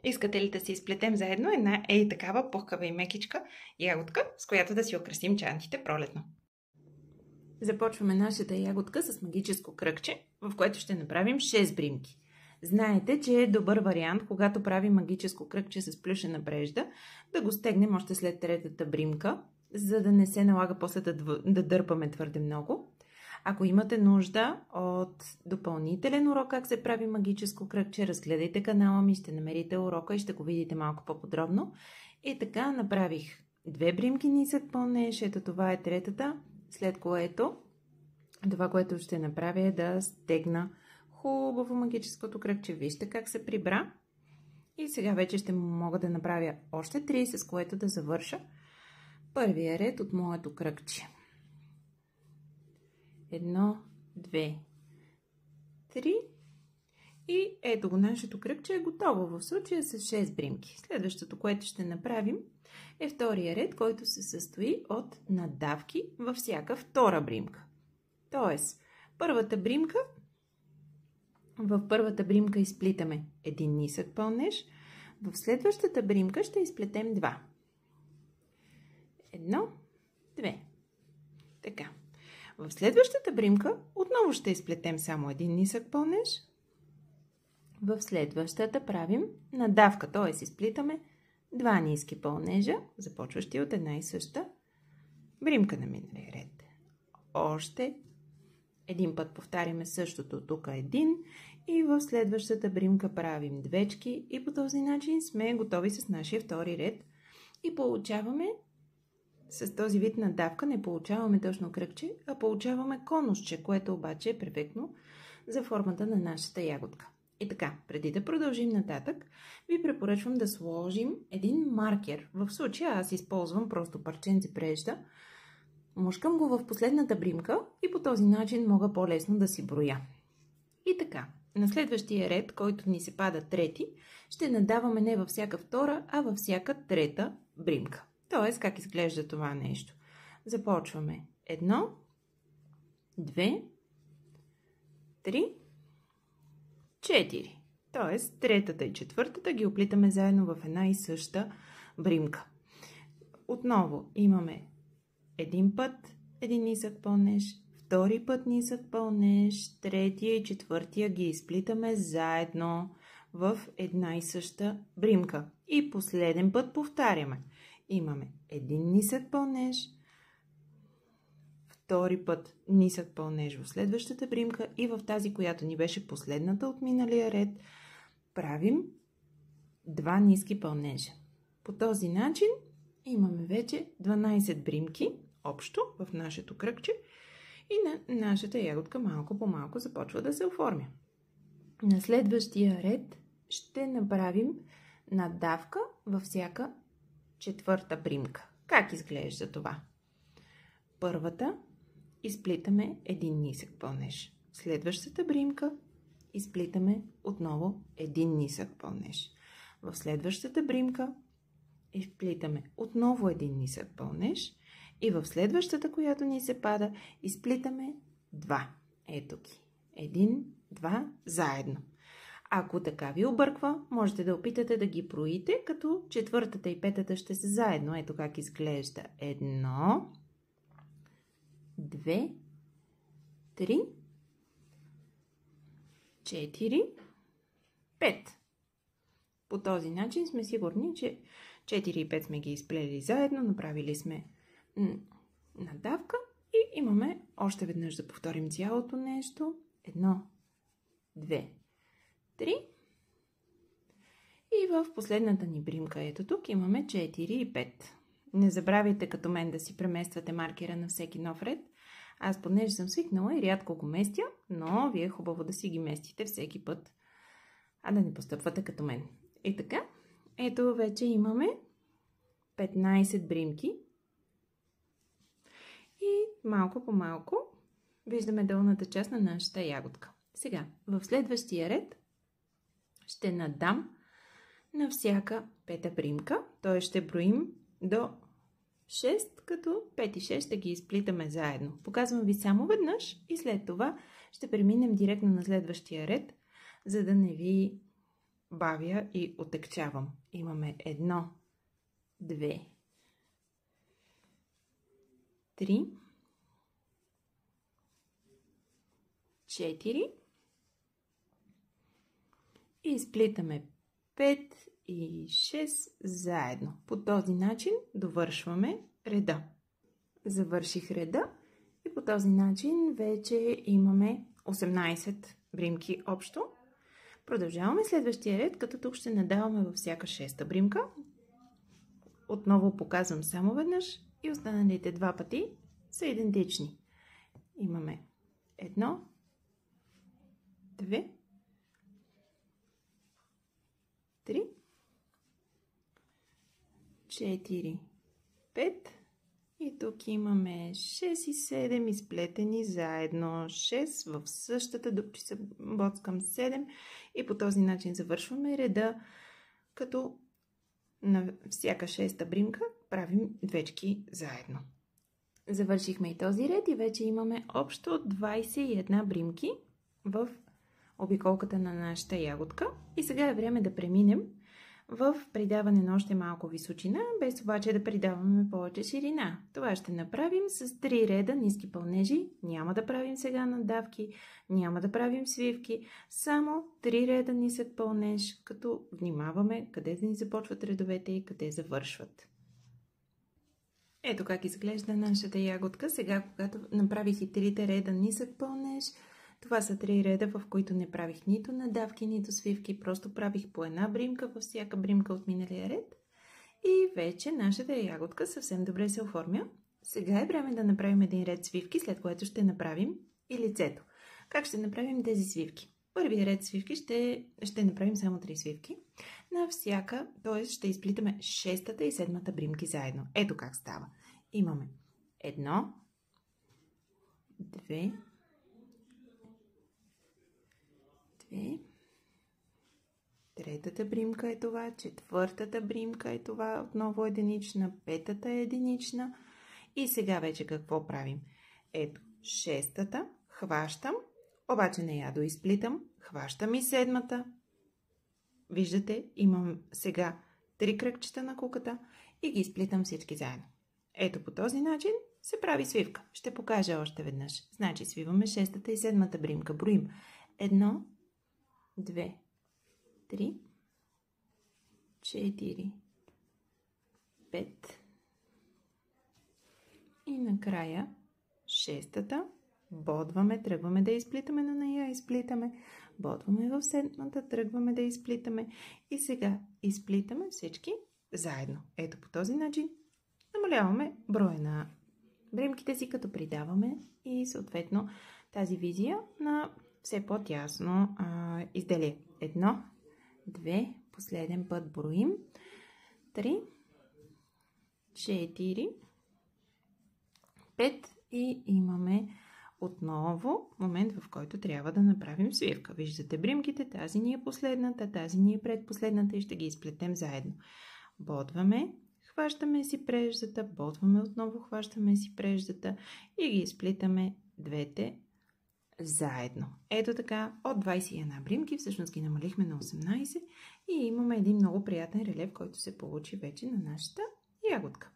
Искате ли да си изплетем заедно една такава пухкава и мекичка ягодка, с която да си украсим чантите пролетно? Започваме нашата ягодка с магическо кръгче, в което ще направим 6 бримки. Знаете, че е добър вариант, когато правим магическо кръгче с плюшена брежда, да го стегнем още след третата бримка, за да не се налага после да дърпаме твърде много. Ако имате нужда от допълнителен урок как се прави магическо кръгче, разгледайте канала ми, ще намерите урока и ще го видите малко по-подробно. И така направих 2 бримки нисък пълнеж, ето това е третата, след което това, което ще направя е да стегна хубаво магическото кръгче. Вижте как се прибра. И сега вече ще мога да направя още 3, с което да завърша първия ред от моето кръгче. 1, 2, 3 и ето го, нашето кръгче е готово в случая с 6 бримки. Следващото, което ще направим, е втория ред, който се състои от надавки във всяка втора бримка. Тоест, в първата бримка изплитаме един нисък пълнеж, в следващата бримка ще изплетем 2. 1, 2. Така. В следващата бримка отново ще изплетем само един нисък пълнеж. В следващата правим надавка, т.е. изплитаме 2 ниски пълнежа, започващи от една и съща бримка на миналия ред. Още един път повтаряме същото, тук един и в следващата бримка правим двечки и по този начин сме готови с нашия втори ред и получаваме с този вид надавка не получаваме точно кръгче, а получаваме конусче, което обаче е перфектно за формата на нашата ягодка. И така, преди да продължим нататък, ви препоръчвам да сложим един маркер. В случая аз използвам просто парченце брежда. Мушкам го в последната бримка и по този начин мога по-лесно да си броя. И така, на следващия ред, който ни се пада трети, ще надаваме не във всяка втора, а във всяка трета бримка. Тоест, как изглежда това нещо? Започваме 1, 2, 3, 4. Тоест, третата и четвъртата ги оплитаме заедно в една и съща бримка. Отново имаме един път един нисък пълнеж, втори път нисък пълнеж, третия и четвъртия ги изплитаме заедно в една и съща бримка. И последен път повтаряме. Имаме един нисък пълнеж, втори път нисък пълнеж в следващата бримка и в тази, която ни беше последната от миналия ред, правим 2 ниски пълнежа. По този начин имаме вече 12 бримки общо в нашето кръгче и на нашата ягодка малко по малко започва да се оформя. На следващия ред ще направим надавка във всяка четвърта бримка. Как изглежда това? Първата изплитаме един нисък пълнеж. Следващата бримка изплитаме отново един нисък пълнеж. В следващата бримка изплитаме отново един нисък пълнеж и в следващата, която ни се пада, изплитаме 2. Ето ги. 1, 2 заедно. Ако така ви обърква, можете да опитате да ги броите, като четвъртата и петата ще са заедно. Ето как изглежда. 1, 2, 3, 4, 5. По този начин сме сигурни, че 4 и 5 сме ги изплели заедно, направили сме надавка и имаме още веднъж да повторим цялото нещо. 1, 2, 3 и в последната ни бримка, ето тук, имаме 4 и 5. Не забравяйте като мен да си премествате маркера на всеки нов ред. Аз понеже съм свикнала и рядко го местя, но вие е хубаво да си ги местите всеки път, а да не постъпвате като мен. И така, ето вече имаме 15 бримки и малко по малко виждаме долната част на нашата ягодка. Сега, в следващия ред ще надам на всяка пета бримка, т.е. ще броим до 6, като 5 и 6 ще ги изплитаме заедно. Показвам ви само веднъж и след това ще преминем директно на следващия ред, за да не ви бавя и отекчавам. Имаме 1, 2, 3, 4 и изплитаме 5 и 6 заедно. По този начин довършваме реда. Завърших реда и по този начин вече имаме 18 бримки общо. Продължаваме следващия ред, като тук ще надаваме във всяка 6-та бримка. Отново показвам само веднъж и останалите два пъти са идентични. Имаме 1, 2, 3, 4, 5 и тук имаме 6 и 7 изплетени заедно. 6 в същата дупчица боцкам 7 и по този начин завършваме реда, като на всяка 6-та бримка правим двечки заедно. Завършихме и този ред и вече имаме общо 21 бримки в обиколката на нашата ягодка. И сега е време да преминем в придаване на още малко височина, без обаче да придаваме повече ширина. Това ще направим с 3 реда ниски пълнежи. Няма да правим сега надавки, няма да правим свивки, само 3 реда нисък пълнеж, като внимаваме къде да ни започват редовете и къде завършват. Ето как изглежда нашата ягодка. Сега, когато направих и 3 реда нисък пълнеж, това са 3 реда, в които не правих нито надавки, нито свивки, просто правих по една бримка във всяка бримка от миналия ред. И вече нашата ягодка съвсем добре се оформя. Сега е време да направим един ред свивки, след което ще направим и лицето. Как ще направим тези свивки? Първият ред свивки ще направим само 3 свивки на всяка, т.е. ще изплитаме 6-та и 7-та бримки заедно. Ето как става. Имаме 1, 2, 2, третата бримка е това, четвъртата бримка е това, отново единична, петата е единична. И сега вече какво правим? Ето, 6-та, хващам, обаче не я доизплитам, хващам и 7-та. Виждате, имам сега 3 кръгчета на куката и ги изплитам всички заедно. Ето по този начин се прави свивка. Ще покажа още веднъж. Значи свиваме 6-та и 7-та бримка. Броим 1, 2, 3, 4, 5 и накрая 6-та. Бодваме, тръгваме да изплитаме на нея, изплитаме, бодваме в 7-та, тръгваме да изплитаме и сега изплитаме всички заедно. Ето по този начин намаляваме броя на бримките си, като придаваме и съответно тази визия на все по-тясно изделие. 1, 2, последен път броим, 3, 4, 5 и имаме отново момент, в който трябва да направим свивка. Виждате бримките, тази ни е последната, тази ни е предпоследната и ще ги изплетем заедно. Бодваме, хващаме си преждата, бодваме отново, хващаме си преждата и ги изплитаме двете заедно. Ето така, от 21 бримки всъщност ги намалихме на 18 и имаме един много приятен релеф, който се получи вече на нашата ягодка.